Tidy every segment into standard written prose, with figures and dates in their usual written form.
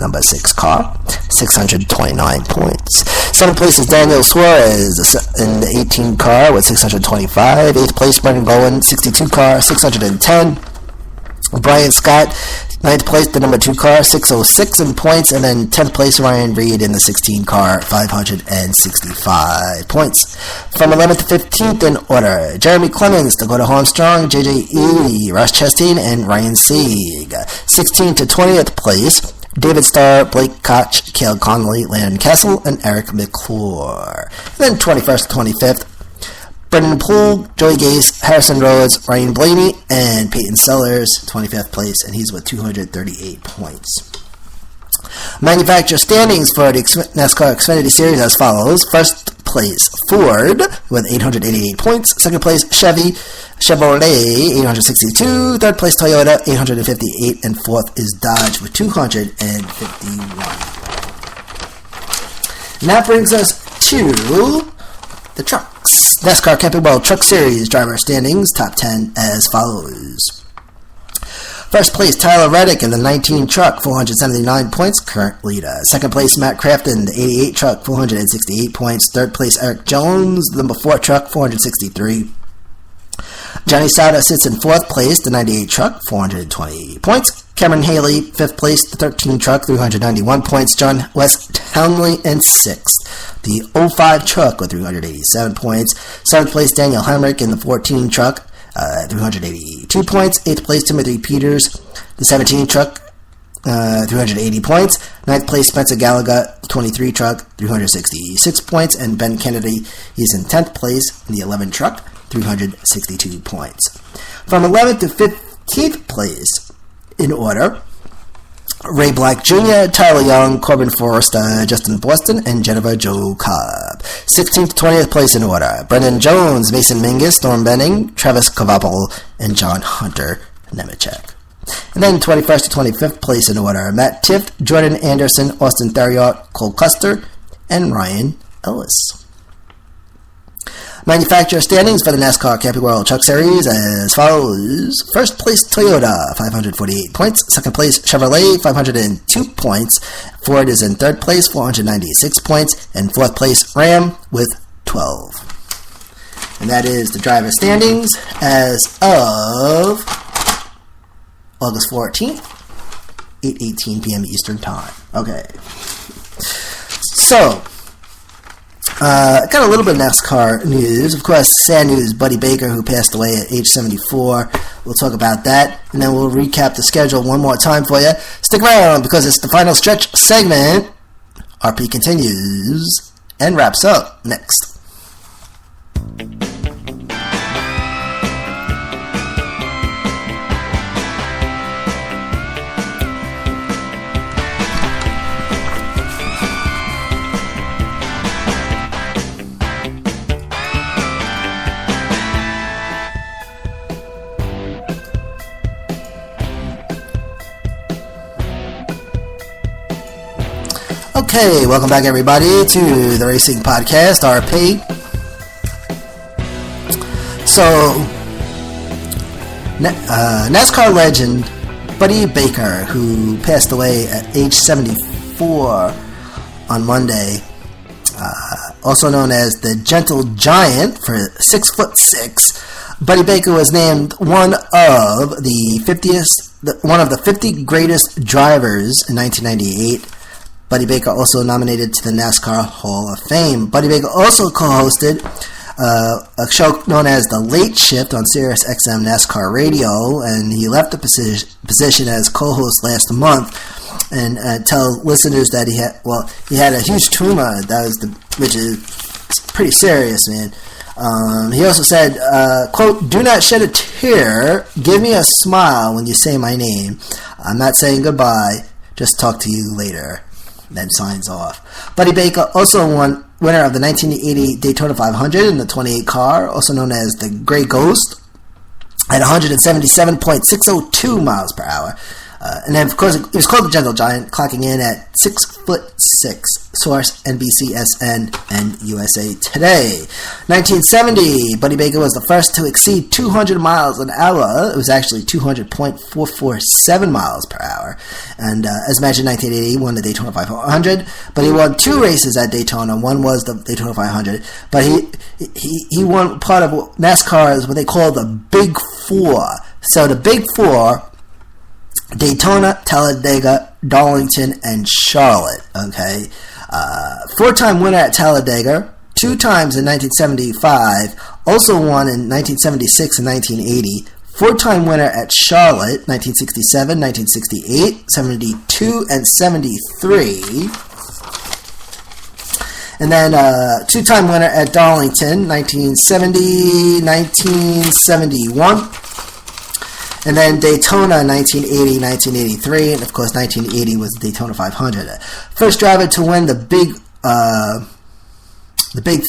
number 6 car, 629 points. 7th place is Daniel Suarez in the 18 car with 625. 8th place, Brendan Bowen, 62 car, 610. Brian Scott, 9th place, the number 2 car, 606 in points. And then 10th place, Ryan Reed in the 16 car, 565 points. From 11th to 15th in order, Jeremy Clemens, Dakota Armstrong, JJ E., Ross Chastain, and Ryan Sieg. 16th to 20th place, David Starr, Blake Koch, Cale Connolly, Landon Castle, and Eric McClure. Then 21st to 25th, Brendan Poole, Joey Gase, Harrison Rhodes, Ryan Blaney, and Peyton Sellers, 25th place, and he's with 238 points. Manufacturer standings for the NASCAR Xfinity Series as follows. First place, Ford with 888 points. Second place, Chevrolet, 862. Third place, Toyota, 858. And fourth is Dodge with 251. And that brings us to the trucks. NASCAR Camping World Truck Series driver standings, top 10 as follows. First place, Tyler Reddick in the 19 truck, 479 points, current leader. Second place, Matt Crafton, the 88 truck, 468 points. Third place, Eric Jones, the number 4 truck, 463. Johnny Sauter sits in 4th place, the 98 truck, 420 points. Cameron Haley, 5th place, the 13 truck, 391 points. John West Townley in 6th. The 05 truck with 387 points. 7th place, Daniel Hemrick in the 14 truck, 382 points. 8th place, Timothy Peters, the 17 truck, 380 points. 9th place, Spencer Gallagher, 23 truck, 366 points. And Ben Kennedy, he's in 10th place in the 11 truck, 362 points. From 11th to 15th place in order, Ray Black Jr., Tyler Young, Corbin Forrester, Justin Boston, and Jennifer Jo Cobb. 16th to 20th place in order, Brendan Jones, Mason Mingus, Storm Benning, Travis Kvapil, and John Hunter Nemechek. And then 21st to 25th place in order, Matt Tift, Jordan Anderson, Austin Theriot, Cole Custer, and Ryan Ellis. Manufacturer standings for the NASCAR Camping World Truck Series as follows. First place, Toyota, 548 points. Second place, Chevrolet, 502 points. Ford is in 3rd place, 496 points. And 4th place, Ram with 12. And that is the driver standings as of August 14th, 8:18 p.m. Eastern Time. Okay. So, got a little bit of NASCAR news. Of course, sad news, Buddy Baker, who passed away at age 74. We'll talk about that, and then we'll recap the schedule one more time for you. Stick around, because it's the final stretch segment. RP continues and wraps up next. Okay, welcome back everybody to the Racing Podcast, RP. So, NASCAR legend Buddy Baker, who passed away at age 74 on Monday, also known as the Gentle Giant for 6'6", Buddy Baker was named one of the 50 greatest drivers in 1998. Buddy Baker also nominated to the NASCAR Hall of Fame. Buddy Baker also co-hosted a show known as The Late Shift on Sirius XM NASCAR Radio, and he left the position as co-host last month, and tell listeners that he had a huge tumor which is pretty serious, man. He also said, quote, "Do not shed a tear. Give me a smile when you say my name. I'm not saying goodbye. Just talk to you later." Then signs off. Buddy Baker also winner of the 1980 Daytona 500 in the 28 car, also known as the Gray Ghost, at 177.602 miles per hour. And then, of course, he was called the Gentle Giant, clocking in at 6'6". Source, NBCSN, and USA Today. 1970, Buddy Baker was the first to exceed 200 miles an hour. It was actually 200.447 miles per hour. And as mentioned, 1980, he won the Daytona 500, but he won 2 races at Daytona. One was the Daytona 500, but he won part of NASCAR's what they call the Big Four. So the Big Four: Daytona, Talladega, Darlington, and Charlotte. Okay, 4-time winner at Talladega, 2 times in 1975, also won in 1976 and 1980. 4-time winner at Charlotte, 1967, 1968, 72, and 73. And then 2-time winner at Darlington, 1970, 1971. And then Daytona, 1980, 1983, and of course 1980 was the Daytona 500. First driver to win the Big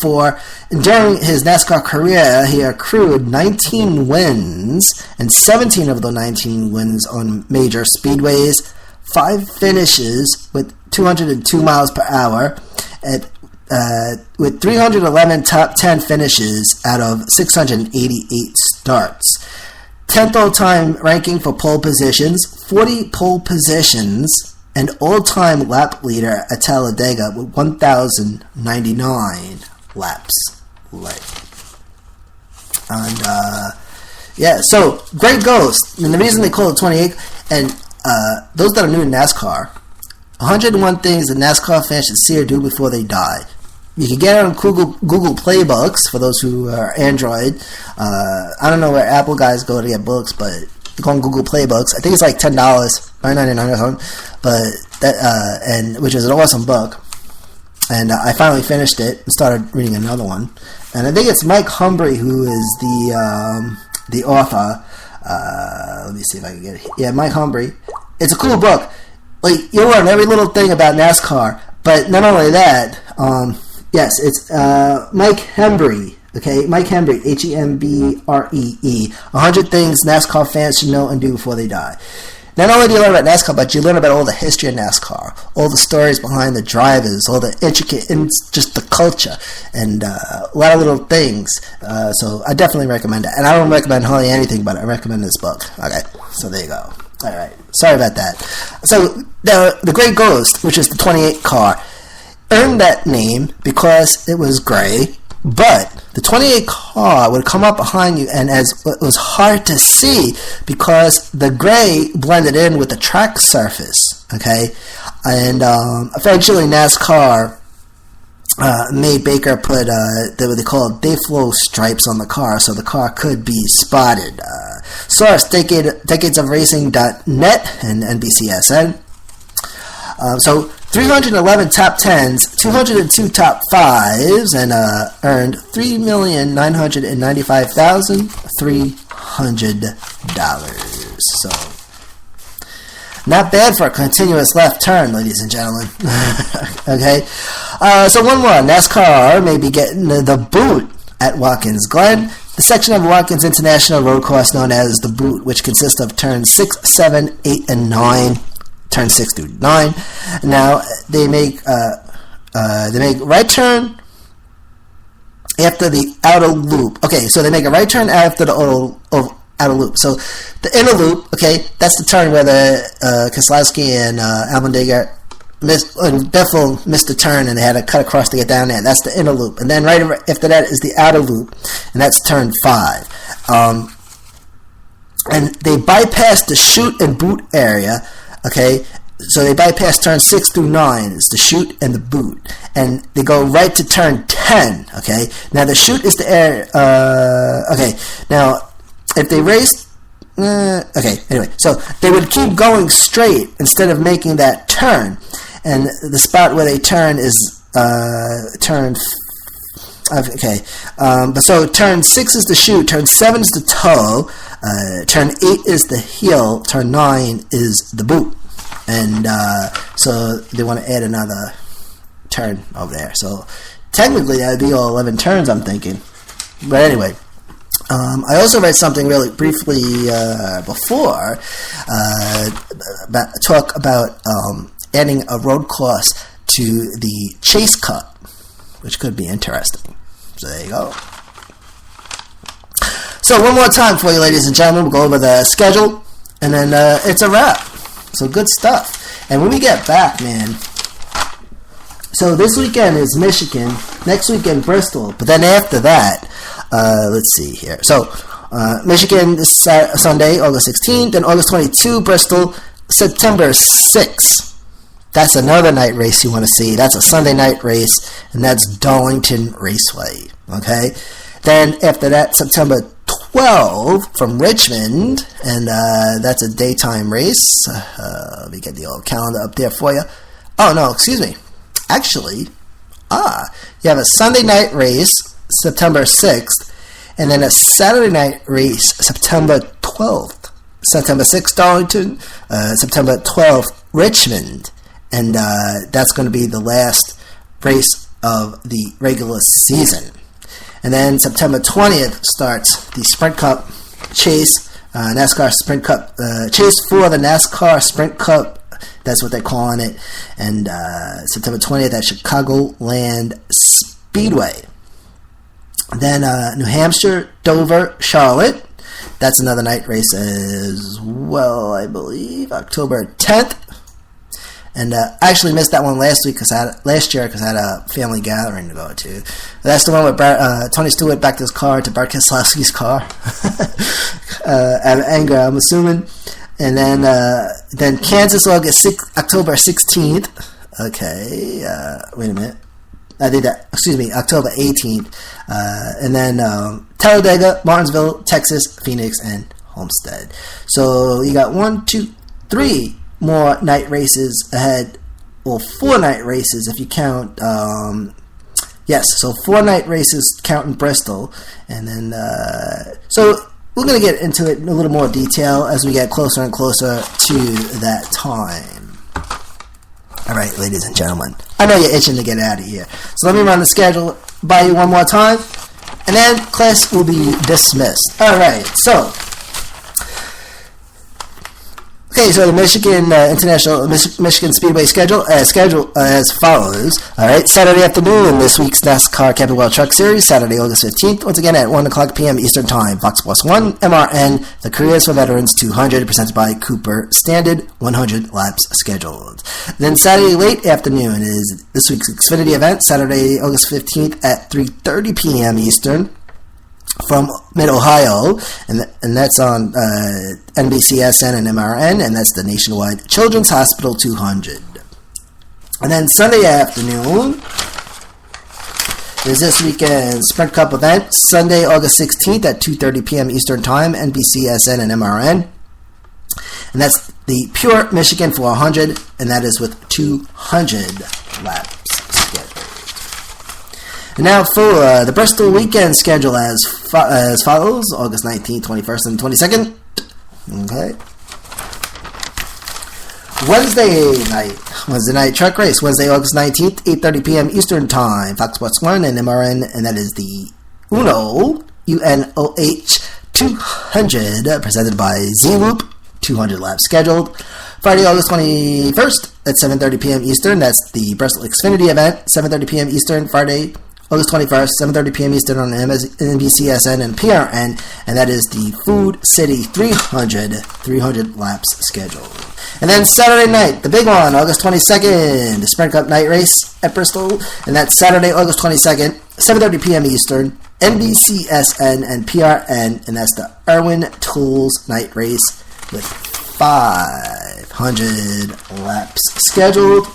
Four. And during his NASCAR career, he accrued 19 wins, and 17 of the 19 wins on major speedways, 5 finishes with 202 miles per hour, with 311 top 10 finishes out of 688 starts. 10th all-time ranking for pole positions, 40 pole positions, and all-time lap leader at Talladega with 1,099 laps led. And, so Great Ghost, and the reason they call it 28, and those that are new to NASCAR, 101 things that NASCAR fans should see or do before they die. You can get it on Google Play Books for those who are Android. I don't know where Apple guys go to get books, but you go on Google Play Books. I think it's like $10, $9.99 or something. But that which is an awesome book. And I finally finished it and started reading another one. And I think it's Mike Humbry who is the author. Let me see if I can get it. Yeah, Mike Humbry. It's a cool book. Like, you learn every little thing about NASCAR. But not only that. Yes, it's Mike Hembree, okay? Mike Hembree, Hembree. 100 things NASCAR fans should know and do before they die. Not only do you learn about NASCAR, but you learn about all the history of NASCAR, all the stories behind the drivers, all the intricate, and just the culture, and a lot of little things. So I definitely recommend it. And I don't recommend hardly anything, but I recommend this book. Okay, so there you go. All right, sorry about that. So the Great Ghost, which is the 28 car, earned that name because it was gray, but the 28 car would come up behind you, and as it was hard to see because the gray blended in with the track surface. Okay, and eventually NASCAR made Baker put what they call Dayflow stripes on the car, so the car could be spotted. Source: decadesofracing.net and NBCSN. So 311 top 10s, 202 top 5s, and earned $3,995,300. So, not bad for a continuous left turn, ladies and gentlemen. Okay? So one more. NASCAR may be getting the boot at Watkins Glen. The section of Watkins International Road Course known as the boot, which consists of turns 6, 7, 8, and 9. Turn 6 through 9. Now they make right turn after the outer loop. Okay, so they make a right turn after the outer loop. So the inner loop, okay, that's the turn where the Keselowski and Allmendinger Bethel missed the turn and they had to cut across to get down there. That's the inner loop. And then right after that is the outer loop, and that's turn 5. And they bypass the chute and boot area. Okay, so they bypass turn 6 through 9. It's the chute and the boot. And they go right to turn 10. Okay, now the chute is the area. Okay, now if they race. Okay, anyway, so they would keep going straight instead of making that turn. And the spot where they turn is turn. Okay, but so turn 6 is the chute, turn 7 is the toe, turn 8 is the heel, turn 9 is the boot. And so they want to add another turn over there. So technically that would be all 11 turns, I'm thinking. But anyway, I also read something really briefly before, talk about adding a road course to the Chase Cup, which could be interesting. So there you go. So one more time for you, ladies and gentlemen. We'll go over the schedule, and then it's a wrap. So good stuff. And when we get back, man, so this weekend is Michigan, next weekend Bristol, but then after that, let's see here. So Michigan is Sunday, August 16th, then August 22, Bristol, September 6th. That's another night race you want to see. That's a Sunday night race, and that's Darlington Raceway. Okay? Then after that, September 12 from Richmond, and that's a daytime race. Let me get the old calendar up there for you. Oh, no, excuse me. Actually, you have a Sunday night race, September 6th, and then a Saturday night race, September 12th. September 6th, Darlington, September 12th, Richmond, and that's going to be the last race of the regular season. And then September 20th starts the Sprint Cup Chase, NASCAR Sprint Cup Chase for the NASCAR Sprint Cup. That's what they're calling it. And September 20th at Chicagoland Speedway. Then New Hampshire, Dover, Charlotte. That's another night race as well, I believe. October 10th. And I actually missed that one last year because I had a family gathering to go to. That's the one with Tony Stewart backed his car to Bart Keselowski's car out of anger, I'm assuming. And then Kansas, October 16th. Okay, wait a minute. I did that. Excuse me, October 18th. And then Talladega, Martinsville, Texas, Phoenix, and Homestead. So you got 1, 2, 3 more night races ahead. Well, 4 night races if you count. Yes, so 4 night races counting Bristol, and then so we're going to get into it in a little more detail as we get closer and closer to that time. All right, ladies and gentlemen, I know you're itching to get out of here, so let me run the schedule by you one more time, and then class will be dismissed. All right, so. Okay, so the Michigan Michigan Speedway schedule as follows. All right, Saturday afternoon, this week's NASCAR Camping World Truck Series, Saturday, August 15th, once again at 1 o'clock p.m. Eastern Time, Fox Sports 1, MRN, the Careers for Veterans 200, presented by Cooper Standard, 100 laps scheduled. Then Saturday late afternoon is this week's Xfinity event, Saturday, August 15th at 3:30 p.m. Eastern, from Mid-Ohio, and that's on NBCSN and MRN, and that's the Nationwide Children's Hospital 200. And then Sunday afternoon is this weekend's Sprint Cup event, Sunday, August 16th at 2:30 p.m. Eastern Time, NBCSN and MRN. And that's the Pure Michigan 400, and that is with 200 laps scheduled. And now for the Bristol weekend schedule as follows: August 19th, 21st, and 22nd. Okay. Wednesday night truck race. Wednesday, August 19th, 8:30 p.m. Eastern Time. Fox Sports 1 and MRN, and that is the UNOH 200, presented by Z-Loop, 200 laps scheduled. Friday, August 21st at 7:30 p.m. Eastern. That's the Bristol Xfinity event, 7:30 p.m. Eastern. Friday, August 21st, 7:30 p.m. Eastern on NBCSN and PRN, and that is the Food City 300 laps scheduled. And then Saturday night, the big one, August 22nd, the Sprint Cup night race at Bristol, and that's Saturday, August 22nd, 7:30 p.m. Eastern, NBCSN and PRN, and that's the Irwin Tools night race with 500 laps scheduled.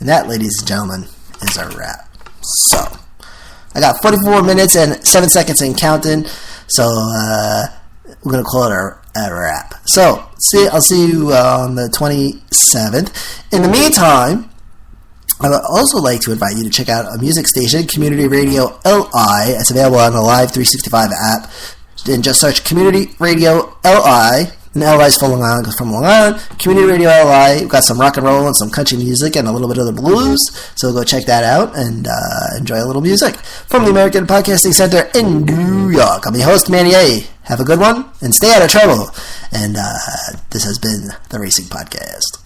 And that, ladies and gentlemen, is a wrap. So, I got 44 minutes and 7 seconds in counting, so we're going to call it a wrap. So, I'll see you on the 27th. In the meantime, I would also like to invite you to check out a music station, Community Radio LI. It's available on the Live 365 app. And just search Community Radio LI. And LI is from Long Island, because from Long Island. Community Radio LI. We've got some rock and roll and some country music and a little bit of the blues. So go check that out and enjoy a little music. From the American Podcasting Center in New York, I'm your host, Manny A. Have a good one and stay out of trouble. And this has been the Racing Podcast.